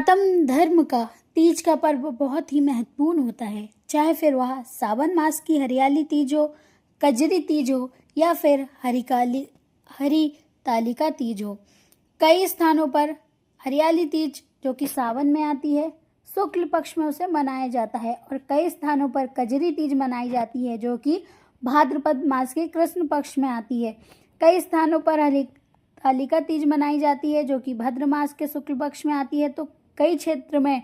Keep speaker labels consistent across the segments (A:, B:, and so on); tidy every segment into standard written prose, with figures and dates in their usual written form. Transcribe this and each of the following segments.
A: सनातन धर्म का तीज का पर्व बहुत ही महत्वपूर्ण होता है, चाहे फिर वह सावन मास की हरियाली तीज हो, कजरी तीज हो या फिर हरितालिका तीज हो। कई स्थानों पर हरियाली तीज जो कि सावन में आती है, शुक्ल पक्ष में उसे मनाया जाता है और कई स्थानों पर कजरी तीज मनाई जाती है जो कि भाद्रपद मास के कृष्ण पक्ष में आती है। कई स्थानों पर हरितालिका तीज मनाई जाती है जो कि भाद्र मास के शुक्ल पक्ष में आती है। तो कई क्षेत्र में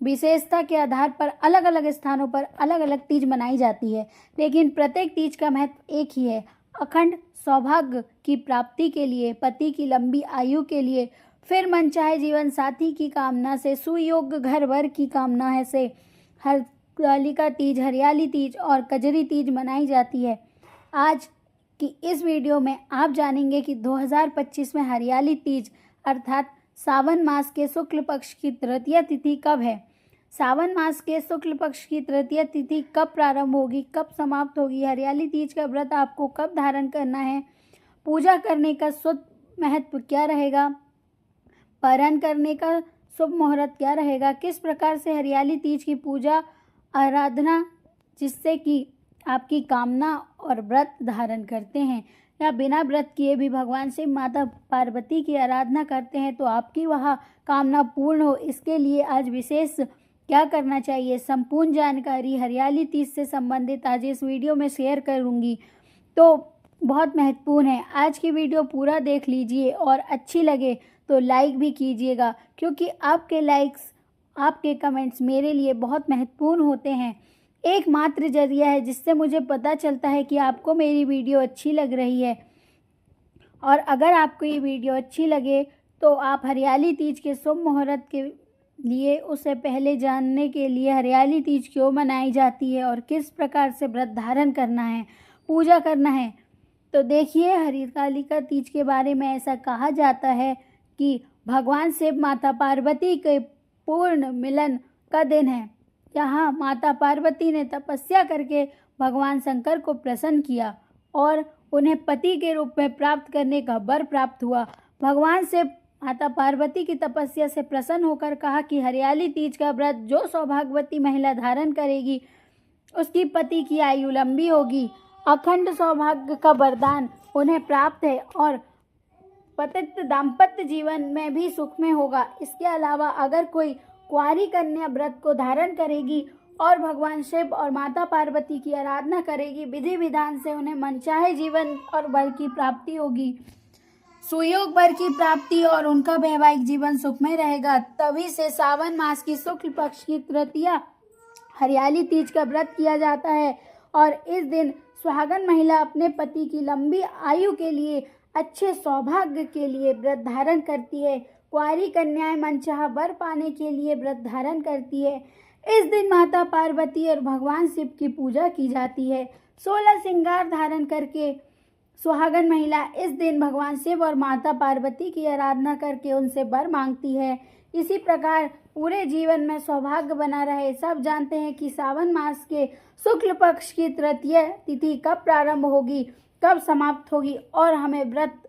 A: विशेषता के आधार पर अलग अलग स्थानों पर अलग अलग तीज मनाई जाती है, लेकिन प्रत्येक तीज का महत्व एक ही है। अखंड सौभाग्य की प्राप्ति के लिए, पति की लंबी आयु के लिए, फिर मनचाहे जीवन साथी की कामना से, सुयोग्य घर वर की कामना है से हरितालिका तीज, हरियाली तीज और कजरी तीज मनाई जाती है। आज की इस वीडियो में आप जानेंगे कि 2025 में हरियाली तीज अर्थात सावन मास के शुक्ल पक्ष की तृतीया तिथि कब है, सावन मास के शुक्ल पक्ष की तृतीया तिथि कब प्रारंभ होगी, कब समाप्त होगी, हरियाली तीज का व्रत आपको कब धारण करना है, पूजा करने का शुभ महत्व क्या रहेगा, पारण करने का शुभ मुहूर्त क्या रहेगा, किस प्रकार से हरियाली तीज की पूजा आराधना जिससे कि आपकी कामना और व्रत धारण करते हैं या बिना व्रत किए भी भगवान से माता पार्वती की आराधना करते हैं तो आपकी वह कामना पूर्ण हो, इसके लिए आज विशेष क्या करना चाहिए, संपूर्ण जानकारी हरियाली तीज से संबंधित आज इस वीडियो में शेयर करूंगी। तो बहुत महत्वपूर्ण है, आज की वीडियो पूरा देख लीजिए और अच्छी लगे तो लाइक भी कीजिएगा, क्योंकि आपके लाइक्स, आपके कमेंट्स मेरे लिए बहुत महत्वपूर्ण होते हैं। एकमात्र जरिया है जिससे मुझे पता चलता है कि आपको मेरी वीडियो अच्छी लग रही है। और अगर आपको ये वीडियो अच्छी लगे तो आप हरियाली तीज के शुभ मुहूर्त के लिए उसे पहले जानने के लिए हरियाली तीज क्यों मनाई जाती है और किस प्रकार से व्रत धारण करना है, पूजा करना है, तो देखिए हरितालिका तीज के बारे में ऐसा कहा जाता है कि भगवान शिव माता पार्वती के पूर्ण मिलन का दिन है। यहाँ माता पार्वती ने तपस्या करके भगवान शंकर को प्रसन्न किया और उन्हें पति के रूप में प्राप्त करने का वर प्राप्त हुआ। भगवान से माता पार्वती की तपस्या से प्रसन्न होकर कहा कि हरियाली तीज का व्रत जो सौभाग्यवती महिला धारण करेगी उसकी पति की आयु लंबी होगी, अखंड सौभाग्य का वरदान उन्हें प्राप्त है और पतित दाम्पत्य जीवन में भी सुख में होगा। इसके अलावा अगर कोई कुंवारी कन्या व्रत को धारण करेगी और भगवान शिव और माता पार्वती की आराधना करेगी, विधि विधान से उन्हें मनचाहे जीवन और वर की प्राप्ति होगी, सुयोग वर की प्राप्ति और उनका वैवाहिक जीवन सुखमय रहेगा। तभी से सावन मास की शुक्ल पक्ष की तृतीया हरियाली तीज का व्रत किया जाता है और इस दिन सुहागन महिला अपने पति की लंबी आयु के लिए, अच्छे सौभाग्य के लिए व्रत धारण करती है। कुंवारी कन्याएं मनचाहा वर पाने के लिए व्रत धारण करती है। इस दिन माता पार्वती और भगवान शिव की पूजा की जाती है। 16 श्रृंगार धारण करके सुहागन महिला इस दिन भगवान शिव और माता पार्वती की आराधना करके उनसे वर मांगती है। इसी प्रकार पूरे जीवन में सौभाग्य बना रहे। सब जानते हैं कि सावन मास के शुक्ल पक्ष की तृतीया तिथि कब प्रारंभ होगी, कब समाप्त होगी और हमें व्रत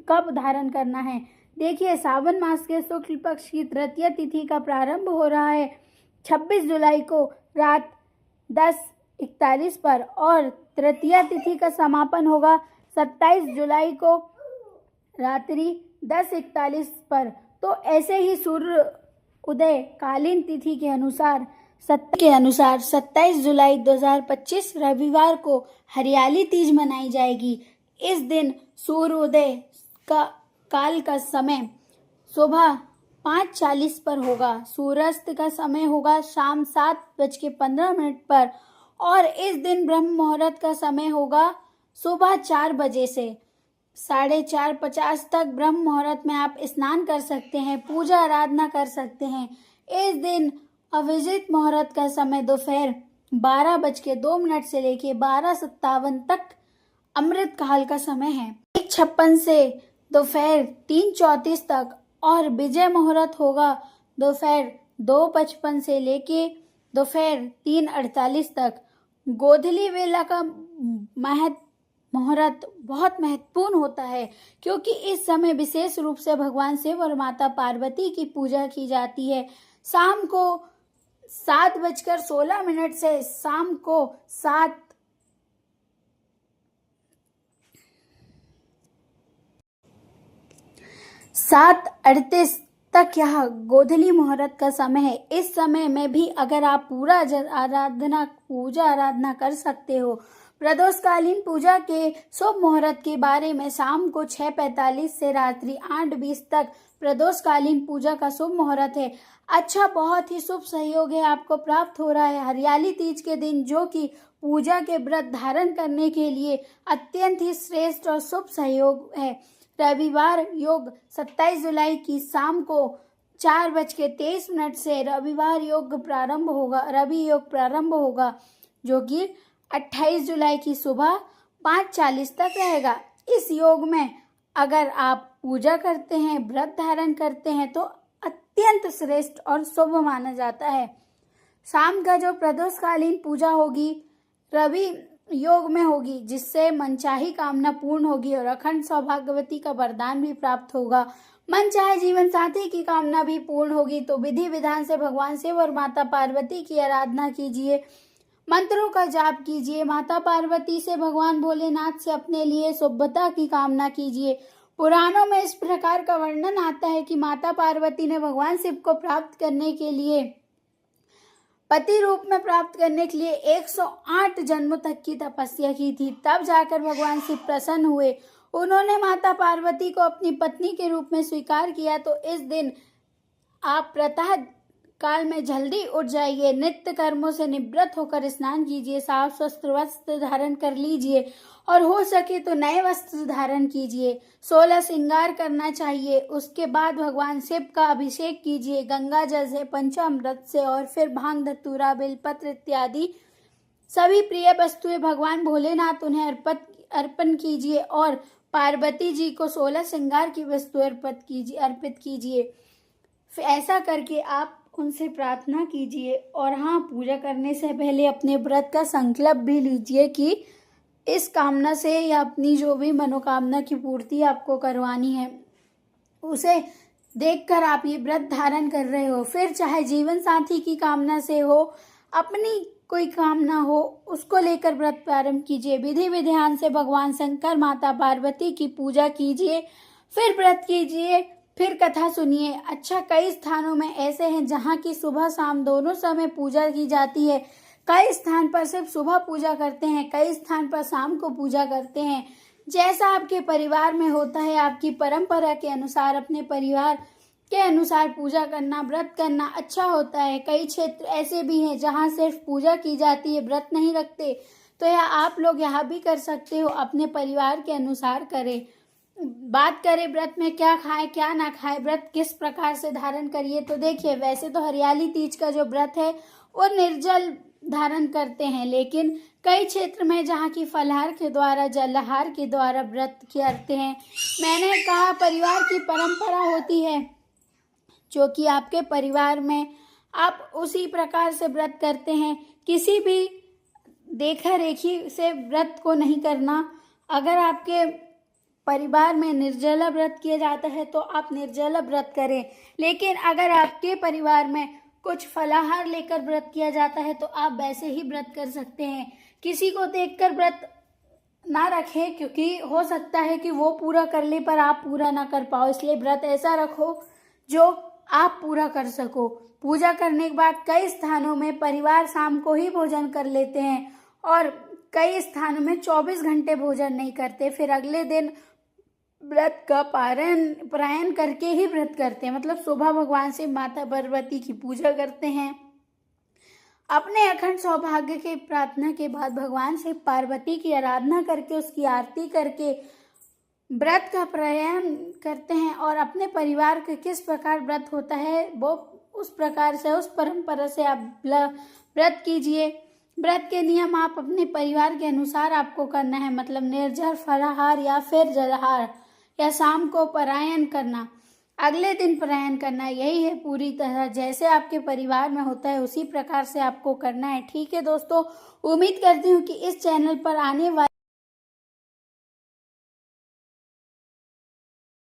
A: कब धारण करना है। देखिए, सावन मास के शुक्ल पक्ष की तृतीया तिथि का प्रारंभ हो रहा है 26 जुलाई को रात 10:41 पर और तृतीया तिथि का समापन होगा 27 जुलाई को रात्रि 10:41 पर। तो ऐसे ही सूर्य उदय कालीन तिथि के अनुसार 27 जुलाई 2025 रविवार को हरियाली तीज मनाई जाएगी। इस दिन सूर्योदय का काल का समय सुबह 5:40 पर होगा, सूर्यास्त का समय होगा शाम 7:15 पर और इस दिन ब्रह्म मुहूर्त का समय होगा सुबह 4 बजे से 4:50 तक। ब्रह्म मुहूर्त में आप स्नान कर सकते हैं, पूजा आराधना कर सकते हैं। इस दिन अभिजित मुहूर्त का समय दोपहर 12:02 से लेके 12:57 तक अमृत काल का समय है, 1:56 से दोपहर 3:34 तक और विजय मुहूर्त होगा दोपहर 2:55 से लेके दोपहर 3:48 तक। गोधूली वेला का महत्व मुहूर्त बहुत महत्वपूर्ण होता है, क्योंकि इस समय विशेष रूप से भगवान शिव और माता पार्वती की पूजा की जाती है। शाम को 7:16 से शाम को 7:38 तक यह गोधूली मुहूर्त का समय है। इस समय में भी अगर आप पूजा आराधना कर सकते हो। प्रदोषकालीन पूजा के शुभ मुहूर्त के बारे में शाम को 6:45 से रात्रि 8:20 तक प्रदोषकालीन पूजा का शुभ मुहूर्त है। अच्छा, बहुत ही शुभ सहयोग है आपको प्राप्त हो रहा है हरियाली तीज के दिन, जो कि पूजा के व्रत धारण करने के लिए अत्यंत ही श्रेष्ठ और शुभ सहयोग है। रविवार योग 27 जुलाई की शाम को 4:23 से रविवार योग प्रारंभ होगा, जो कि 28 जुलाई की सुबह 5:40 तक रहेगा। इस योग में अगर आप पूजा करते हैं, व्रत धारण करते हैं, तो अत्यंत श्रेष्ठ और शुभ माना जाता है। शाम का जो प्रदोषकालीन पूजा होगी रवि योग में होगी, जिससे मनचाही कामना पूर्ण होगी और अखंड सौभाग्यवती का वरदान भी प्राप्त होगा। मनचाहे जीवन साथी की कामना भी पूर्ण होगी। तो विधि विधान से भगवान शिव और माता पार्वती की आराधना कीजिए, मंत्रों का जाप कीजिए, माता पार्वती से, भगवान भोलेनाथ से अपने लिए शुभता की कामना कीजिए। पुराणों में इस प्रकार का वर्णन आता है कि माता पार्वती ने भगवान शिव को प्राप्त करने के लिए, पति रूप में प्राप्त करने के लिए 108 जन्मों तक की तपस्या की थी। तब जाकर भगवान शिव प्रसन्न हुए। उन्होंने माता पार्वती को अपनी पत्नी के रूप में स्वीकार किया। तो इस दिन आप प्रातः काल में जल्दी उठ जाइए, नित्य कर्मों से निवृत्त होकर स्नान कीजिए, साफ वस्त्र धारण कर लीजिए और हो सके तो नए वस्त्र धारण कीजिए। 16 श्रृंगार करना चाहिए। उसके बाद भगवान शिव का अभिषेक कीजिए गंगा जल से, पंचामृत से, और फिर भांग, धतूरा, बेलपत्र इत्यादि सभी प्रिय वस्तुएं भगवान भोलेनाथ उन्हें अर्पण कीजिए और पार्वती जी को 16 श्रृंगार की वस्तु अर्पित कीजिए। फिर ऐसा करके आप उनसे प्रार्थना कीजिए। और हाँ, पूजा करने से पहले अपने व्रत का संकल्प भी लीजिए कि इस कामना से या अपनी जो भी मनोकामना की पूर्ति आपको करवानी है, उसे देखकर आप ये व्रत धारण कर रहे हो। फिर चाहे जीवन साथी की कामना से हो, अपनी कोई कामना हो, उसको लेकर व्रत प्रारंभ कीजिए। विधि विधान से भगवान शंकर, माता पार्वती की पूजा कीजिए, फिर व्रत कीजिए, फिर कथा सुनिए। अच्छा, कई स्थानों में ऐसे हैं जहाँ की सुबह शाम दोनों समय पूजा की जाती है। कई स्थान पर सिर्फ सुबह पूजा करते हैं, कई स्थान पर शाम को पूजा करते हैं। जैसा आपके परिवार में होता है, आपकी परंपरा के अनुसार, अपने परिवार के अनुसार पूजा करना, व्रत करना अच्छा होता है। कई क्षेत्र ऐसे भी हैं जहाँ सिर्फ पूजा की जाती है, व्रत नहीं रखते। तो यह आप लोग यहाँ भी कर सकते हो, अपने परिवार के अनुसार करें। बात करें व्रत में क्या खाएं क्या ना खाएं, व्रत किस प्रकार से धारण करिए, तो देखिए, वैसे तो हरियाली तीज का जो व्रत है वो निर्जल धारण करते हैं, लेकिन कई क्षेत्र में जहाँ की फलाहार के द्वारा, जलाहार के द्वारा व्रत करते हैं। मैंने कहा परिवार की परंपरा होती है, जो कि आपके परिवार में आप उसी प्रकार से व्रत करते हैं। किसी भी देखा रेखी से व्रत को नहीं करना। अगर आपके परिवार में निर्जला व्रत किया जाता है तो आप निर्जला व्रत करें, लेकिन अगर आपके परिवार में कुछ फलाहार लेकर व्रत किया जाता है तो आप वैसे ही व्रत कर सकते हैं। किसी को देखकर व्रत ना रखें, क्योंकि हो सकता है कि वो पूरा कर ले पर आप पूरा ना कर पाओ। इसलिए व्रत ऐसा रखो जो आप पूरा कर सको। पूजा करने के बाद कई स्थानों में परिवार शाम को ही भोजन कर लेते हैं और कई स्थानों में 24 घंटे भोजन नहीं करते, फिर अगले दिन व्रत का पारायण करके ही व्रत करते हैं। मतलब सुबह भगवान से माता पार्वती की पूजा करते हैं, अपने अखंड सौभाग्य के प्रार्थना के बाद भगवान से पार्वती की आराधना करके, उसकी आरती करके व्रत का पारायण करते हैं और अपने परिवार के किस प्रकार व्रत होता है वो उस प्रकार से, उस परंपरा से आप व्रत कीजिए। व्रत के नियम आप अपने परिवार के अनुसार आपको करना है, मतलब निर्जल, फलाहार या फिर जलाहार, या शाम को पारायण करना, अगले दिन पारायण करना। यही है पूरी तरह जैसे आपके परिवार में होता है उसी प्रकार से आपको करना है। ठीक है दोस्तों, उम्मीद करती हूँ कि इस चैनल पर आने वाले